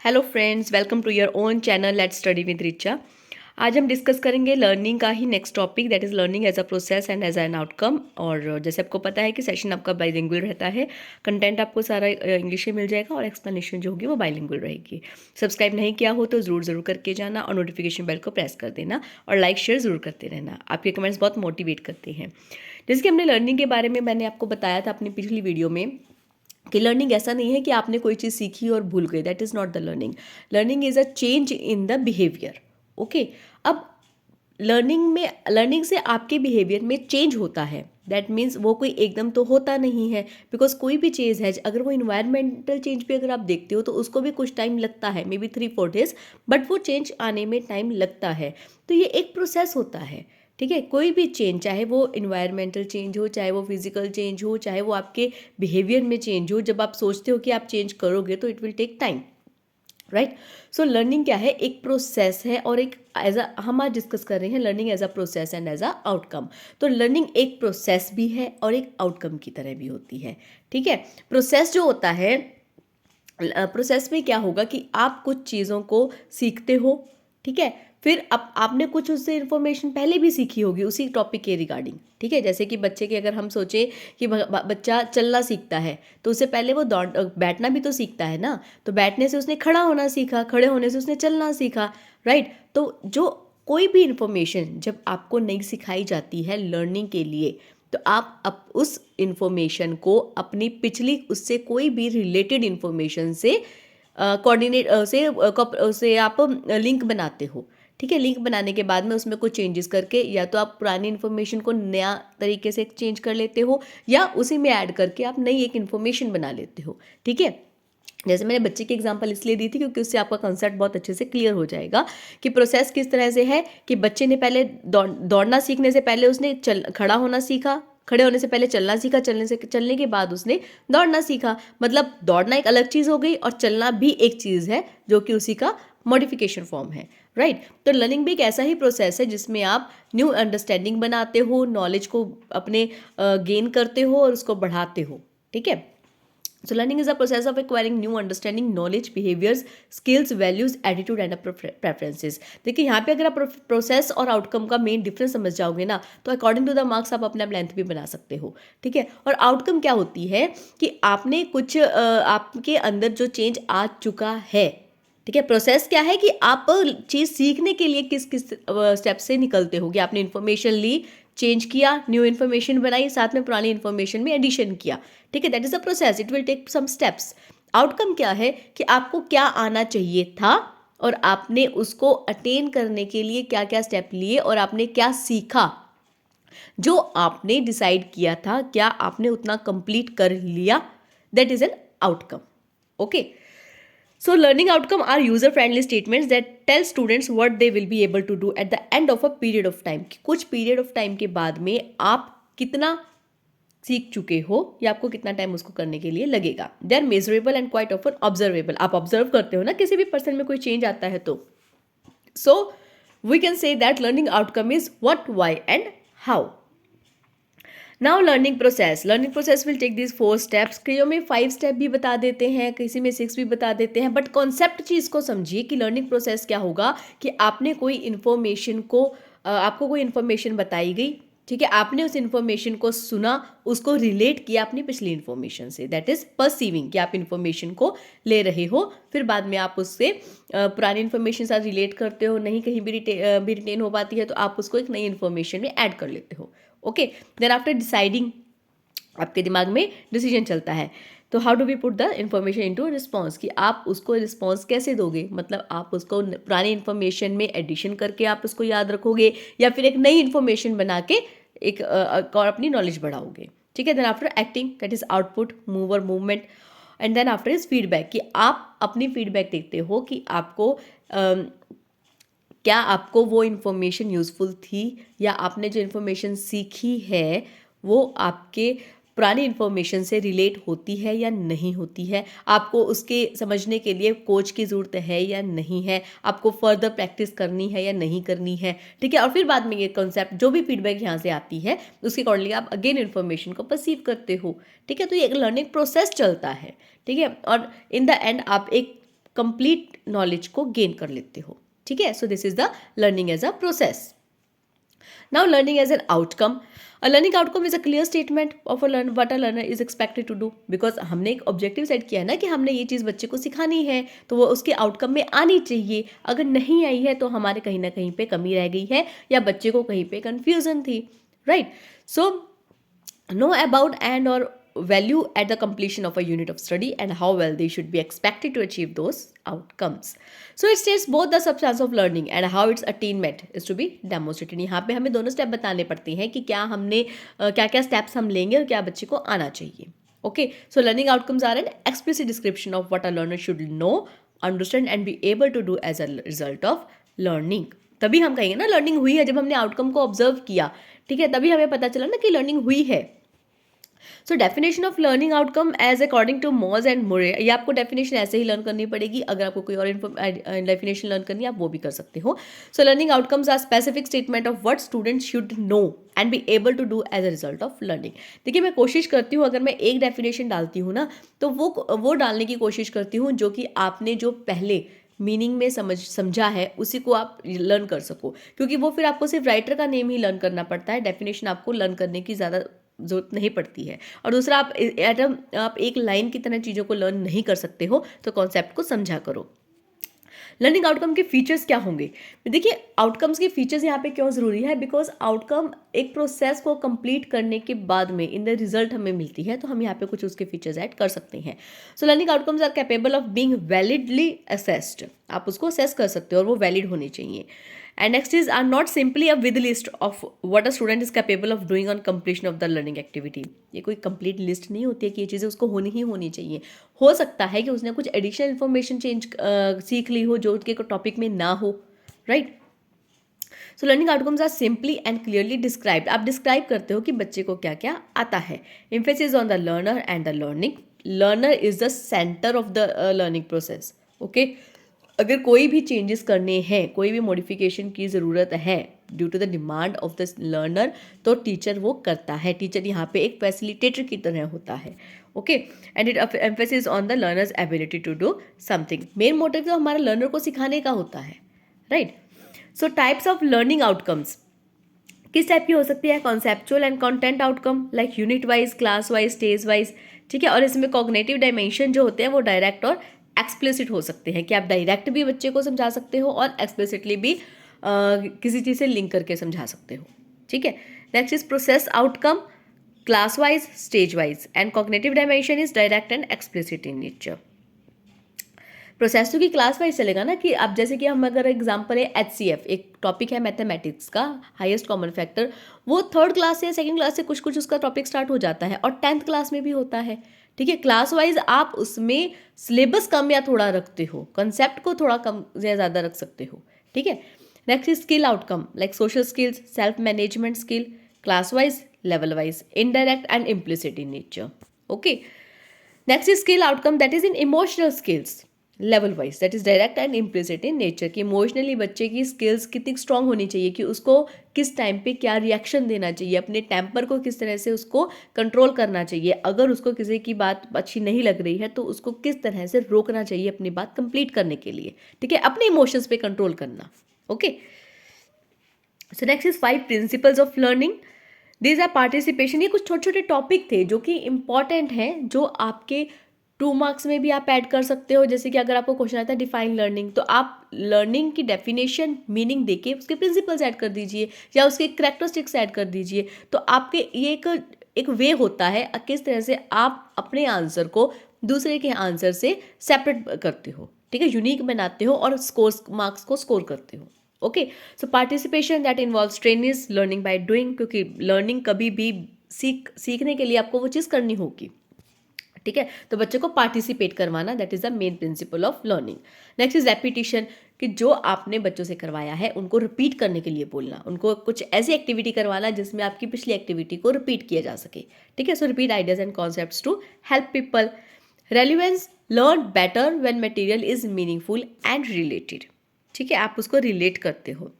Hello friends, welcome to your own channel let's study with Richa. आज हम discuss करेंगे learning का ही next topic, that is learning as a process and as an outcome. और जैसे आपको पता है कि सेशन आपका बाइलिंगुअल रहता है, कंटेंट आपको सारा इंग्लिश में मिल जाएगा और एक्सप्लेनेशन जो होगी वो बाइलिंगुअल रहेगी। सब्सक्राइब नहीं किया हो तो ज़रूर करके जाना और नोटिफिकेशन बेल को प्रेस कर देना और लाइक शेयर ज़रूर करते रहना। आपके कमेंट्स बहुत मोटिवेट करते हैं। जैसे कि हमने लर्निंग के बारे में मैंने आपको बताया था अपनी पिछली वीडियो में कि लर्निंग ऐसा नहीं है कि आपने कोई चीज़ सीखी और भूल गए, that is not the learning. Learning is a change in the behaviour. Okay, अब लर्निंग से आपके बिहेवियर में चेंज होता है। दैट मीन्स वो कोई एकदम तो होता नहीं है, बिकॉज कोई भी चीज़ है, अगर वो इन्वायरमेंटल चेंज भी अगर आप देखते हो तो उसको भी कुछ टाइम लगता है, मे बी 3-4 डेज, बट वो चेंज आने में टाइम लगता है। तो ये एक प्रोसेस होता है। ठीक है, कोई भी चेंज, चाहे वो इन्वायरमेंटल चेंज हो, चाहे वो फिजिकल चेंज हो, चाहे वो आपके बिहेवियर में चेंज हो, जब आप सोचते हो कि आप चेंज करोगे तो it will take time, right. So learning क्या है, एक प्रोसेस है और एक एज अ, हम आज डिस्कस कर रहे हैं learning as a process and as a outcome. तो लर्निंग एक प्रोसेस भी है और एक आउटकम की तरह भी होती है। ठीक है, प्रोसेस जो होता है, प्रोसेस में क्या होगा कि आप कुछ चीज़ों को सीखते हो। ठीक है, फिर अब आपने कुछ उससे इन्फॉर्मेशन पहले भी सीखी होगी उसी टॉपिक के रिगार्डिंग। ठीक है, जैसे कि बच्चे के अगर हम सोचें कि बच्चा चलना सीखता है तो उससे पहले वो दौड़ बैठना भी तो सीखता है ना। तो बैठने से उसने खड़ा होना सीखा, खड़े होने से उसने चलना सीखा, राइट। तो जो कोई भी इंफॉर्मेशन जब आपको नहीं सिखाई जाती है लर्निंग के लिए, तो आप उस इंफॉर्मेशन को अपनी पिछली उससे कोई भी रिलेटेड इंफॉर्मेशन से कोऑर्डिनेट से आप लिंक बनाते हो। ठीक है, लिंक बनाने के बाद में उसमें कुछ चेंजेस करके या तो आप पुरानी इन्फॉर्मेशन को नया तरीके से चेंज कर लेते हो या उसी में ऐड करके आप नई एक इन्फॉर्मेशन बना लेते हो। ठीक है, जैसे मैंने बच्चे की एग्जांपल इसलिए दी थी क्योंकि उससे आपका कंसेप्ट बहुत अच्छे से क्लियर हो जाएगा कि प्रोसेस किस तरह से है कि बच्चे ने पहले दौड़ना सीखने से पहले उसने खड़ा होना सीखा, खड़े होने से पहले चलना सीखा, चलने के बाद उसने दौड़ना सीखा। मतलब दौड़ना एक अलग चीज़ हो गई और चलना भी एक चीज़ है जो कि उसी का मॉडिफिकेशन फॉर्म है, राइट। तो लर्निंग भी एक ऐसा ही प्रोसेस है जिसमें आप न्यू अंडरस्टैंडिंग बनाते हो, नॉलेज को अपने गेन करते हो और उसको बढ़ाते हो। ठीक है, so learning is a process of acquiring new understanding, knowledge, behaviors, skills, values, attitude and preferences। देखिए यहाँ पे अगर आप प्रोसेस और आउटकम का मेन डिफरेंस समझ जाओगे ना तो अकॉर्डिंग टू द मार्क्स आप अपने आप लेंथ भी बना सकते हो। ठीक है, और आउटकम क्या होती है कि आपने कुछ आपके अंदर जो चेंज आ चुका है। ठीक है, प्रोसेस क्या है कि आप चीज़ सीखने के लिए किस किस स्टेप से निकलते हो कि आपने इन्फॉर्मेशन ली, चेंज किया, न्यू इन्फॉर्मेशन बनाई, साथ में पुरानी इन्फॉर्मेशन में एडिशन किया। ठीक है, that is a process, it will take some steps. Outcome क्या है कि आपको क्या आना चाहिए था और आपने उसको अटेन करने के लिए क्या क्या स्टेप लिए और आपने क्या सीखा। जो आपने डिसाइड किया था क्या आपने उतना कंप्लीट कर लिया, that is an outcome. Okay, so learning outcome are user friendly statements that tell students what they will be able to do at the end of a period of time। कुछ period of time के बाद में आप कितना सीख चुके हो या आपको कितना टाइम उसको करने के लिए लगेगा। They are measurable and quite often observable. आप ऑब्जर्व करते हो ना किसी भी पर्सन में कोई चेंज आता है तो। So we can say that learning outcome is what, why and how. Now learning process will take this 4 steps. कईयों में 5 स्टेप भी बता देते हैं, किसी में 6 भी बता देते हैं, बट कॉन्सेप्ट चीज़ को समझिए कि लर्निंग प्रोसेस क्या होगा कि आपने कोई इन्फॉर्मेशन को आपको कोई इन्फॉर्मेशन बताई गई। ठीक है, आपने उस इन्फॉर्मेशन को सुना, उसको रिलेट किया अपनी पिछली इन्फॉर्मेशन से, दैट इज परसीविंग कि आप इन्फॉर्मेशन को ले रहे हो, फिर बाद में आप उससे पुरानी इन्फॉर्मेशन साथ रिलेट करते हो, नहीं कहीं भी रिटेन हो पाती है तो आप उसको एक नई इन्फॉर्मेशन में ऐड कर लेते हो। ओके, देन आफ्टर डिसाइडिंग आपके दिमाग में डिसीजन चलता है। तो how do we put the information into response कि आप उसको रिस्पॉन्स कैसे दोगे, मतलब आप उसको पुरानी इन्फॉर्मेशन में एडिशन करके आप उसको याद रखोगे या फिर एक नई इन्फॉर्मेशन बना के एक और अपनी नॉलेज बढ़ाओगे। ठीक है, then after acting, that is output, move और movement, and then after is feedback कि आप अपनी फीडबैक देखते हो कि आपको क्या आपको वो इन्फॉर्मेशन यूज़फुल थी या आपने जो इन्फॉर्मेशन सीखी है वो आपके पुरानी इन्फॉर्मेशन से रिलेट होती है या नहीं होती है, आपको उसके समझने के लिए कोच की ज़रूरत है या नहीं है, आपको फर्दर प्रैक्टिस करनी है या नहीं करनी है। ठीक है, और फिर बाद में ये कॉन्सेप्ट जो भी फीडबैक यहाँ से आती है उसके अकॉर्डिंगली आप अगेन इन्फॉर्मेशन को परसीव करते हो। ठीक है, तो ये एक लर्निंग प्रोसेस चलता है। ठीक है, और इन द एंड आप एक कंप्लीट नॉलेज को गेन कर लेते हो, ठीक है। So this is the learning as a process. Now, learning as an outcome. A learning outcome is a clear statement of what a learner is expected to do. Because हमने एक objective set किया है ना कि हमने ये चीज़ बच्चे को सिखानी है, तो वो उसके आउटकम में आनी चाहिए. अगर नहीं आई है तो हमारे कहीं ना कहीं पे कमी रह गई है या बच्चे को कहीं पे कन्फ्यूजन थी, right. So know about and or value at the completion of a unit of study and how well they should be expected to achieve those outcomes. So it states both the substance of learning and how its attainment is to be demonstrated. यहाँ पे हमें दोनों step बताने पड़ते हैं कि क्या हमने क्या क्या स्टेप्स हम लेंगे और क्या बच्चे को आना चाहिए. Okay, so learning outcomes are an explicit description of what a learner should know, understand and be able to do as a result of learning. तभी हम कहेंगे ना लर्निंग हुई है, जब हमने आउटकम को ऑब्जर्व किया, ठीक है, तभी हमें पता चला ना कि लर्निंग हुई है. So definition of learning outcome as according to Mauge and Moore, ये आपको डेफिनेशन ऐसे ही लर्न करनी पड़ेगी. अगर आपको कोई और डेफिनेशन लर्न करनी है आप वो भी कर सकते हो. So learning outcomes are specific statement of what students should know and be able to do as a result of learning. देखिए मैं कोशिश करती हूँ, अगर मैं एक डेफिनेशन डालती हूँ ना तो वो डालने की कोशिश करती हूँ जो कि आपने जो पहले मीनिंग में समझा है उसी को आप लर्न कर सको, क्योंकि वो फिर आपको सिर्फ राइटर का नेम ही लर्न करना पड़ता है, डेफिनेशन आपको लर्न करने की ज़्यादा जरूरत नहीं पड़ती है. और दूसरा, आप एक लाइन की तरह चीज़ों को लर्न नहीं कर सकते हो, तो कॉन्सेप्ट को समझा करो. लर्निंग आउटकम के फीचर्स क्या होंगे? देखिए आउटकम्स के फीचर्स यहाँ पे क्यों ज़रूरी है, बिकॉज आउटकम एक प्रोसेस को कंप्लीट करने के बाद में इन द रिजल्ट हमें मिलती है, तो हम यहाँ पे कुछ उसके फीचर्स ऐड कर सकते हैं. So learning outcomes are capable of being validly assessed. आप उसको असेस कर सकते हो और वो वैलिड होनी चाहिए. And next is are not simply a with list of what a student is capable of doing on completion of the learning activity. ये कोई complete list नहीं होती है कि ये चीज़ें उसको होनी ही होनी चाहिए. हो सकता है कि उसने कुछ additional information सीख ली हो जो उसके टॉपिक में ना हो, right? So learning outcomes are simply and clearly described. आप डिस्क्राइब करते हो कि बच्चे को क्या क्या आता है. Emphasis on the learner and the learning. Learner is the center of the learning process. Okay? अगर कोई भी चेंजेस करने हैं, कोई भी मॉडिफिकेशन की ज़रूरत है due to the demand of the learner, तो टीचर वो करता है. टीचर यहाँ पे एक फैसिलिटेटर की तरह होता है. Okay, and it emphasis on the learner's ability to do something. Main motive तो हमारा लर्नर को सिखाने का होता है, right. So types of learning outcomes किस टाइप की हो सकती है? Conceptual and content outcome like unit wise, class wise, stage wise, ठीक है. और इसमें कॉग्निटिव डायमेंशन जो होते हैं वो डायरेक्ट और एक्सप्लिसिट हो सकते हैं, कि आप डायरेक्ट भी बच्चे को समझा सकते हो और एक्सप्लिसिटली भी किसी चीज़ से लिंक करके समझा सकते हो, ठीक है. Next is process outcome, class wise, stage wise, and cognitive dimension is direct and explicit in nature. Process तो की क्लास वाइज चलेगा ना, कि अब जैसे कि हम अगर एग्जांपल है HCF, एक टॉपिक है मैथमेटिक्स का हाईएस्ट कॉमन फैक्टर, वो थर्ड क्लास से सेकंड क्लास से कुछ कुछ उसका टॉपिक स्टार्ट हो जाता है और 10th क्लास में भी होता है, ठीक है. क्लास वाइज आप उसमें सिलेबस कम या थोड़ा रखते हो, कंसेप्ट को थोड़ा कम या ज़्यादा रख सकते हो, ठीक है. Next is skill outcome like social skills, self management skill, class wise, level wise, indirect and implicit in nature. Okay, next is skill outcome that is in emotional skills, level wise, that is direct and implicit in nature. कि emotionally बच्चे की skills कितनी strong होनी चाहिए, कि उसको किस time पे क्या रिएक्शन देना चाहिए, अपने टेम्पर को किस तरह से उसको कंट्रोल करना चाहिए, अगर उसको किसी की बात अच्छी नहीं लग रही है तो उसको किस तरह से रोकना चाहिए अपनी बात कंप्लीट करने के लिए, ठीक है, अपने इमोशंस पे कंट्रोल करना. Okay, so next is 5 principles of learning. These are participation. ये कुछ छोटे छोटे टॉपिक थे जो कि इंपॉर्टेंट हैं, जो आपके 2 मार्क्स में भी आप ऐड कर सकते हो. जैसे कि अगर आपको क्वेश्चन आता है डिफाइन लर्निंग, तो आप लर्निंग की डेफिनेशन मीनिंग देके उसके प्रिंसिपल्स ऐड कर दीजिए या उसके करैक्टरिस्टिक्स ऐड कर दीजिए. तो आपके ये एक वे होता है किस तरह से आप अपने आंसर को दूसरे के आंसर से सेपरेट करते हो, ठीक है, यूनिक बनाते हो और मार्क्स को स्कोर करते हो. Okay, so participation that involves train is learning by doing, क्योंकि लर्निंग कभी भी सीखने के लिए आपको वो चीज़ करनी होगी, ठीक है. तो बच्चे को पार्टिसिपेट करवाना, that is the main principle of learning. Next is repetition, कि जो आपने बच्चों से करवाया है उनको रिपीट करने के लिए बोलना, उनको कुछ ऐसी एक्टिविटी करवाना जिसमें आपकी पिछली एक्टिविटी को रिपीट किया जा सके, ठीक है. So repeat ideas and concepts to help people. Relevance, learn better when material is meaningful and related, ठीक है, आप उसको रिलेट करते हो.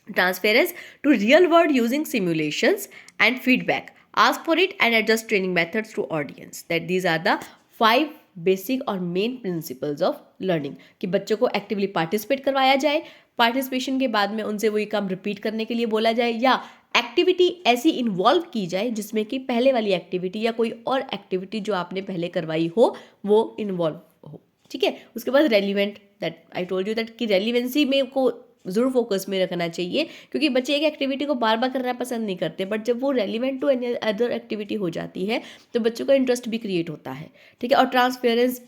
Transference to real world using simulations and feedback. Ask for it and adjust training methods to audience. That these are the 5 basic और main principles of learning, कि बच्चों को एक्टिवली पार्टिसिपेट करवाया जाए, पार्टिसिपेशन के बाद में उनसे वही काम रिपीट करने के लिए बोला जाए, या एक्टिविटी ऐसी इन्वॉल्व की जाए जिसमें कि पहले वाली एक्टिविटी या कोई और एक्टिविटी जो आपने पहले करवाई हो वो इन्वॉल्व हो। ठीक है, उसके बाद relevant, that I told you that कि रेलिवेंसी में को ज़रूर फोकस में रखना चाहिए, क्योंकि बच्चे एक एक्टिविटी को बार बार करना पसंद नहीं करते, बट जब वो relevant to any other activity हो जाती है तो बच्चों का इंटरेस्ट भी क्रिएट होता है। ठीक है, और ट्रांसपेरेंस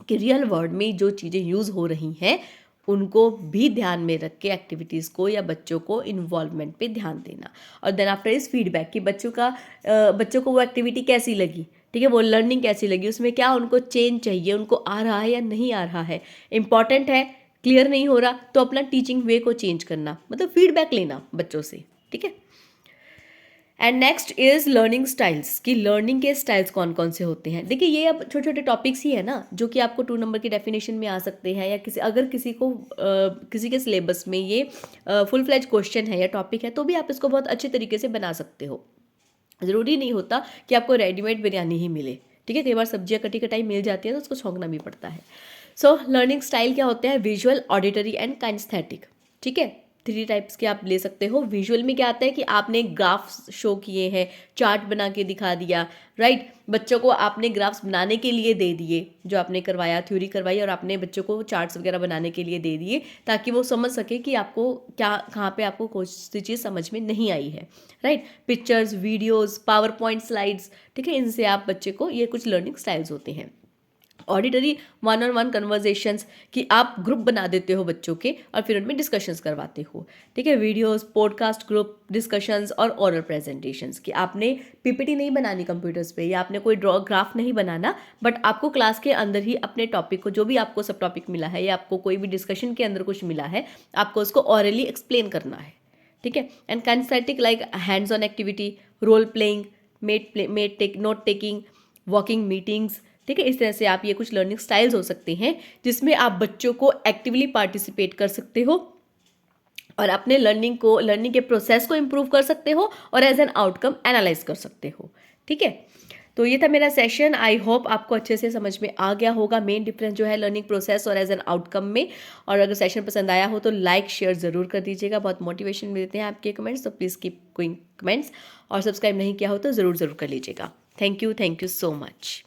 कि रियल वर्ल्ड में जो चीज़ें यूज़ हो रही हैं उनको भी ध्यान में रख के एक्टिविटीज़ को या बच्चों को इन्वॉल्वमेंट पे ध्यान देना। और देन आफ्टर इस फीडबैक कि बच्चों को वो एक्टिविटी कैसी लगी, ठीक है, वो लर्निंग कैसी लगी, उसमें क्या उनको चेंज चाहिए, उनको आ रहा है या नहीं आ रहा है, इंपॉर्टेंट है, क्लियर नहीं हो रहा तो अपना टीचिंग वे को चेंज करना, मतलब फीडबैक लेना बच्चों से। ठीक है, and next is learning styles, कि लर्निंग के स्टाइल्स कौन कौन से होते हैं। देखिए ये अब छोटे छोटे टॉपिक्स ही है ना जो कि आपको 2 नंबर की डेफिनेशन में आ सकते हैं, या किसी के सिलेबस में ये फुल फ्लेज क्वेश्चन है या टॉपिक है तो भी आप इसको बहुत अच्छे तरीके से बना सकते हो। ज़रूरी नहीं होता कि आपको रेडीमेड बिरयानी ही मिले। ठीक है, कई बार सब्जियां कटी कटाई मिल जाती है तो उसको छौंकना भी पड़ता है। सो लर्निंग स्टाइल क्या होते हैं, विजुअल, ऑडिटरी एंड काइनेस्थेटिक। ठीक है, 3 टाइप्स के आप ले सकते हो। विजुअल में क्या आता है कि आपने ग्राफ्स शो किए हैं, चार्ट बना के दिखा दिया, राइट, बच्चों को आपने ग्राफ्स बनाने के लिए दे दिए, जो आपने करवाया, थ्योरी करवाई और आपने बच्चों को चार्ट्स वगैरह बनाने के लिए दे दिए ताकि वो समझ सके कि आपको क्या, कहाँ पे आपको कौन सी चीज़ समझ में नहीं आई है, right. Pictures, videos, power point slides, ठीक है, इनसे आप बच्चे को, ये कुछ लर्निंग स्टाइल्स होते हैं। ऑडिटरी, 1-on-1 कन्वर्जेशंस, कि आप ग्रुप बना देते हो बच्चों के और फिर उनमें डिस्कशंस करवाते हो। ठीक है, वीडियोस, पॉडकास्ट, ग्रुप डिस्कशंस और ओरल प्रेजेंटेशंस, कि आपने पीपीटी नहीं बनानी कंप्यूटर्स पे, या आपने कोई ग्राफ नहीं बनाना, बट आपको क्लास के अंदर ही अपने टॉपिक को, जो भी आपको सब टॉपिक मिला है या आपको कोई भी डिस्कशन के अंदर कुछ मिला है, आपको उसको ऑरली एक्सप्लेन करना है। ठीक है, and kinesthetic like hands on activity, role playing, note taking, walking meetings. ठीक है, इस तरह से आप, ये कुछ लर्निंग स्टाइल्स हो सकते हैं जिसमें आप बच्चों को एक्टिवली पार्टिसिपेट कर सकते हो और अपने लर्निंग के प्रोसेस को इम्प्रूव कर सकते हो और एज एन आउटकम एनालाइज कर सकते हो। ठीक है, तो ये था मेरा सेशन। आई होप आपको अच्छे से समझ में आ गया होगा मेन डिफरेंस जो है लर्निंग प्रोसेस और एज एन आउटकम में। और अगर सेशन पसंद आया हो तो लाइक शेयर ज़रूर कर दीजिएगा, बहुत मोटिवेशन मिलते हैं आपके कमेंट्स, तो प्लीज़ कीप गोइंग कमेंट्स। और सब्सक्राइब नहीं किया हो तो ज़रूर कर लीजिएगा। Thank you so much.